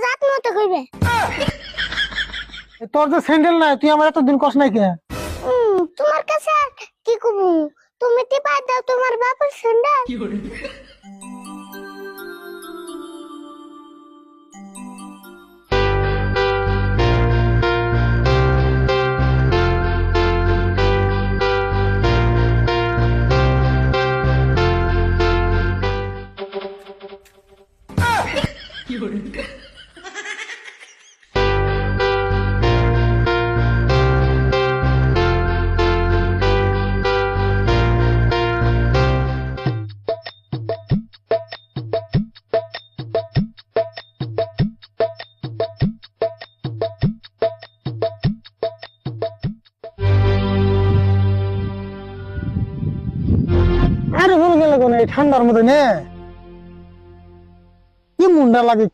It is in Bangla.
জাত মতো কইবে। তোর যে স্যান্ডেল নাই তুই আমার এতদিন কস নাই কে? তোমার কাছে আর কি কবু, তুমি টিপা দাও তোমার বাপের স্যান্ডেল। আরে ভুল গেল কোন এই ঠান্ডার মধ্যে নে কি মুন্ডা লাগে